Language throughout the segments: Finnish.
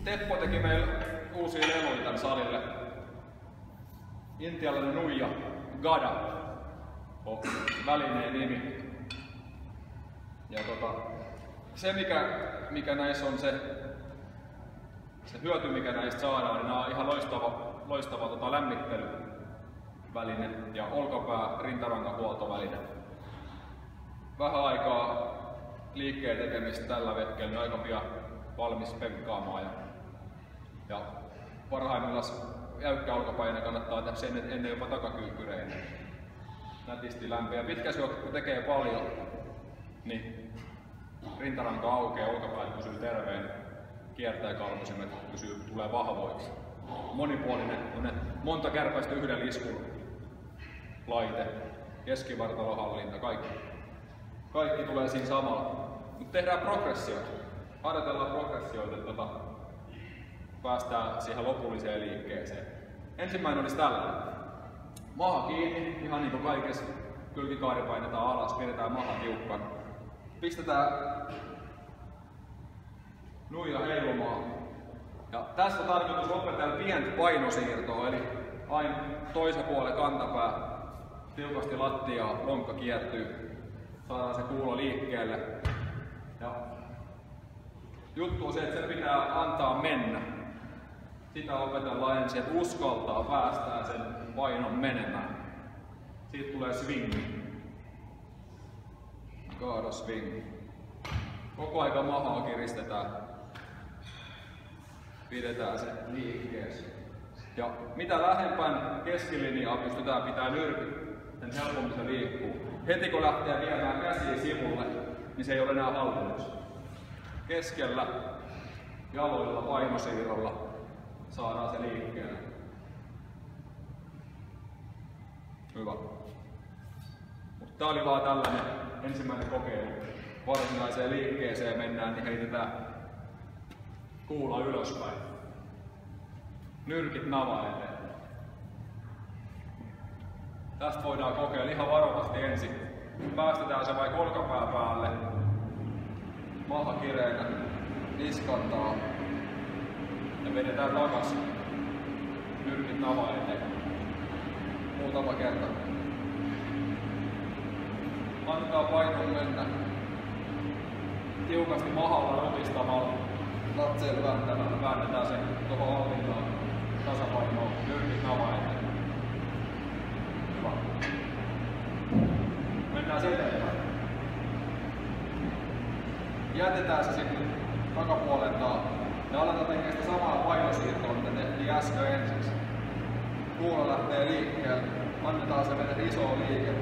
Teppo teki meille uusia leluja tän salille. Intialainen nuija Gada on välineen nimi. Ja se mikä näissä on se hyöty mikä näistä saadaan, niin nämä on ihan loistava lämmittelyväline ja olkapää rintarankahuoltoväline. Vähän aikaa liikkeen tekemistä tällä vetkellä, niin aika pian valmis penkkaamaan. Ja parhaimmillaan jäykkä olkapäinen kannattaa tehdä sen ennen jopa takakyykkyreitä. Nätisti lämpiä. Pitkäs juoksu kun tekee paljon, niin rintaranka aukeaa, olkapäin pysyy terveen, kiertää kalvosimet, tulee vahvoiksi. Monipuolinen, monta kärpäistä yhden iskun laite, keskivartalohallinta, kaikki tulee siinä samalla. Mutta tehdään progressioita. Harjoitellaan progressioita, että päästään siihen lopulliseen liikkeeseen. Ensimmäinen olisi tällainen. Maha kiinni, ihan niin kuin kaikessa. Kylkikaari painetaan alas, pidetään maha tiukkana. Pistetään nuija heilumaan. Ja tässä on tarkoitus opetella pientä painosiirtoa, eli aina toisen puolen kantapää tiukasti lattiaa, lonkka kiertyy. Saadaan se kuulo liikkeelle. Ja juttu on se, että se pitää antaa mennä. Sitä opetellaan ensin, että uskaltaa päästää sen painon menemään. Siitä tulee swingi. Kaada swingi. Koko aika mahaa kiristetään. Pidetään se liikkeessä. Ja mitä lähempään keskilinjaa pystytään pitämään nyrkit, sen helpommin se liikkuu. Heti kun lähtee viemään käsiä sivulle, niin se ei ole enää hallinnassa. Keskellä jaloilla painosiirrolla saadaan se liikkeelle. Hyvä. Mutta tää oli vaan tällainen ensimmäinen kokeilu. Varsinaiseen liikkeeseen mennään, niin heitetään kuula ylöspäin. Nyrkit nava eteen. Tästä voidaan kokeilla ihan varovasti ensin. Päästetään se vaikka olkapää päälle. Maha kireänä. Niskantaa. Ja vedetään takas. Nyrkit nava eteen. Muutama kerta. Antaa painon mennä. Tiukasti mahalla rutistamalla. Latseella vääntämällä. Väännetään se tuohon hallintaan. Tasapainoon. Nyrkit nava eteen. Hyvä. Mennään se eteenpäin. Jätetään se sitten takapuolen taa. Ja aletaan tekemään sitä samaa painosiirtoa, mitä tehtiin äsken ensiksi. Kuulo lähtee liikkeelle. Annetaan se mennä isoon liike.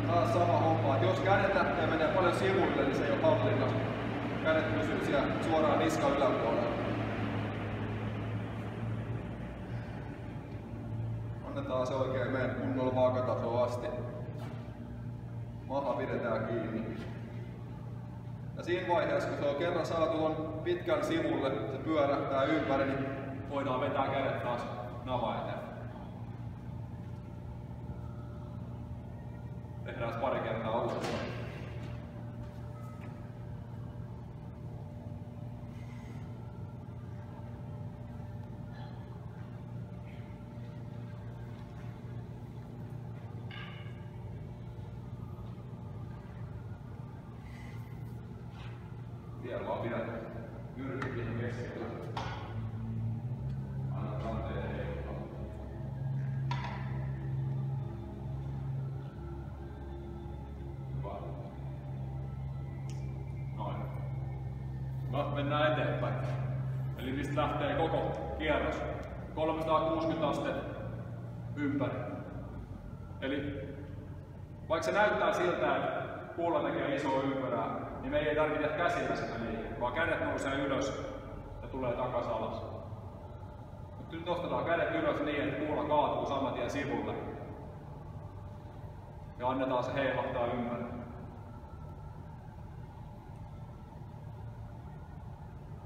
Taas sama homma, että jos kädet lähtee menee paljon sivuille, niin se ei ole hallinnassa. Kädet pysyy siellä suoraan niskan yläpuolella. Annetaan se oikein mennä kunnolla vaakatasoon asti. Maha pidetään kiinni. Ja siinä vaiheessa, kun se on kerran saatu tuon pitkän sivulle, se pyörähtää ympäri, niin voidaan vetää kädet taas nava eteen. Tehdään pari kertaa uudestaan. Vielä vaan pidät nyrkit ihan keskellä. Anna kanteen heiluttaa. Hyvä. Noin. No, mennään eteenpäin. Eli mistä lähtee koko kierros. 360 astetta ympäri. Eli vaikka se näyttää siltä, että kuulla tekee isoa ympyrää, niin me ei tarvitse käsillä sitä liikettä, vaan kädet nousee ylös ja tulee takas alas. Mutta nyt nostetaan kädet ylös niin, että kuulla kaatuu saman tien sivulle. Ja annetaan se heilahtaa ympäri.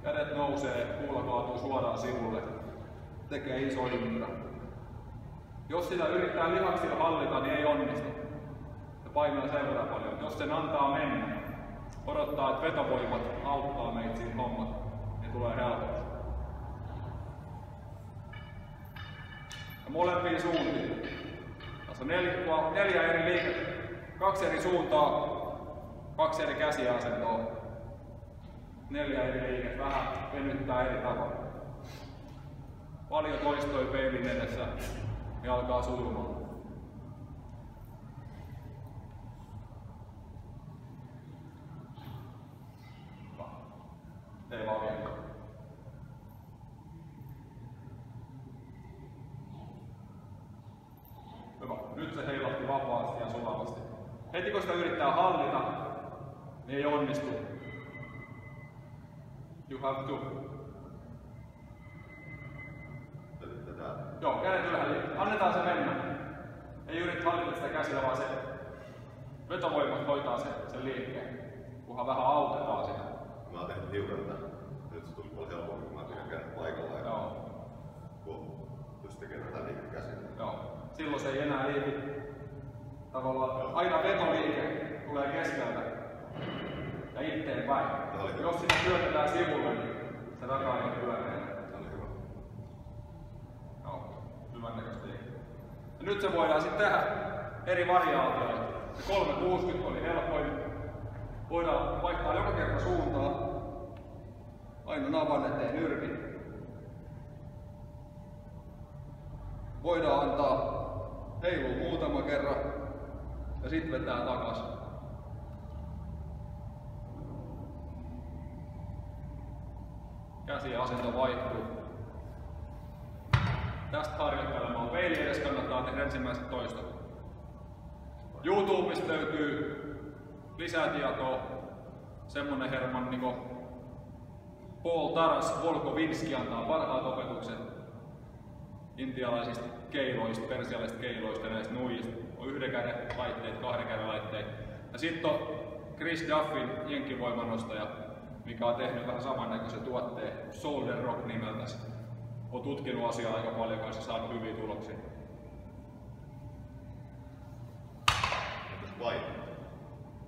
Kädet nousee, kuulla kaatuu suoraan sivulle. Tekee iso ympyrä. Jos sitä yrittää lihaksilla hallita, niin ei onnistu. Ja painaa sen verran paljon. Jos sen antaa mennä, odottaa, että vetovoimat auttaa meitä siinä hommat, niin tulee helposti. molempiin suuntiin. Tässä on 4 eri liikettä, 2 eri suuntaa, 2 eri käsiasentoa. 4 eri liikettä, vähän venyttää eri tavalla. Paljon toistoja peilin edessä ja alkaa sujumaan. Tee vaan vielä. Hyvä. Nyt se heilahti vapaasti ja sulavasti. Heti kun sitä yrittää hallita, niin ei onnistu. You have to. Joo, kädet ylhäällä. Annetaan se mennä. Ei yritä hallita sitä käsillä, vaan se vetovoimat hoitaa sen liikkeen. Kunhan vähän autetaan sitä. Mä oon tehnyt hiukan tätä. Nyt se tuli paljon helpommin, kun mä pidän kädet paikalla. Joo. Kun jos tekee tätä liikkeen käsillä. Joo. Silloin se ei enää liiku. Tavallaan aina vetoliike tulee keskeltä ja itteen-päin. Jos sitä syötetään sivulle, niin se takaa ei pyöreä. Hyvän näköistä liikettä. Ja nyt se voidaan sitten tehdä eri variaatioita. Se 360 oli helpoin. Voidaan vaihtaa joka kerta suuntaa. Aina navan eteen nyrkin. Voidaan antaa heilua muutama kerran ja sitten vetää takaisin. Käsiasento vaihtuu. Tästä harjoittelemaan peili edes kannattaa tehdä ensimmäiset toistot. YouTubesta löytyy lisää tietoa. Semmonen herman niinku Paul Taras Volkovinski antaa parhaat opetukset intialaisista keiloista, persialaisista keiloista ja näistä nuijista. On 1 käden laitteet, 2 käden laitteet. Ja sitten on Chris Duffin jenkkivoimanostaja, mikä on tehnyt vähän samannäköisen tuotteen Shoulder Rock nimeltänsä. On tutkinut asiaa aika paljon kanssa ja saanut hyviä tuloksia.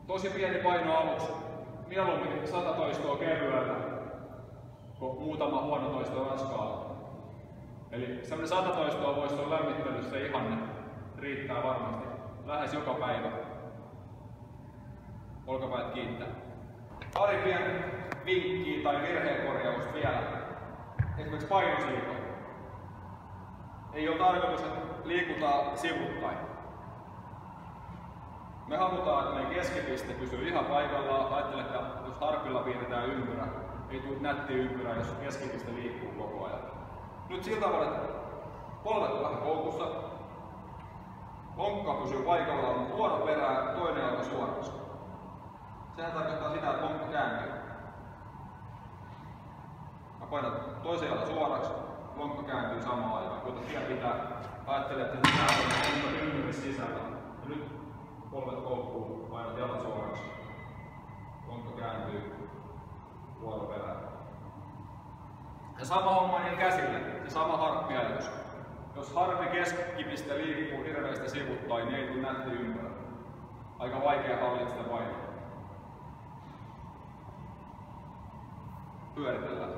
Tosi pieni paino aluksi. Mieluummin 100 toistoa kevyellä, kun muutama huono toisto raskaalla. Eli semmoinen 100 toistoa voisi olla lämmittelyssä ihanne. Riittää varmasti. Lähes joka päivä. Olkapäät kiittää. Pari pieni vinkkiä tai virheenkorjausta vielä. Esimerkiksi painosiirto. Ei ole tarkoitus, että liikutaan sivuttain. Me halutaan, että meidän keskipiste pysyy ihan paikallaan. Ajattele, että jos harpilla piirretään ympyrä, ei tule nättiä ympyrää, jos keskipiste liikkuu koko ajan. Nyt sillä tavalla, että polvet vähän koukussa. Lonkka pysyy paikallaan, mutta vuoro perään, toinen jalka suoraksi. Sehän tarkoittaa sitä, että lonkka kääntyy. Mä painan toisen jalan suoraksi, lonkka kääntyy samaan aikaan. Kun siellä pitää ajattelee, että tämä on ympyrä sisällä. Ja nyt polvet koukkuu, painat jalat suoraksi. Lonkka kääntyy, vuoro perään. Ja sama homma niin käsille, ja sama harppiajatus. Jos harpi keskipiste liikkuu hirveästi sivuttain, niin ei tule nätti ympärä. Aika vaikea hallita sitä painoa. Pyöritellään.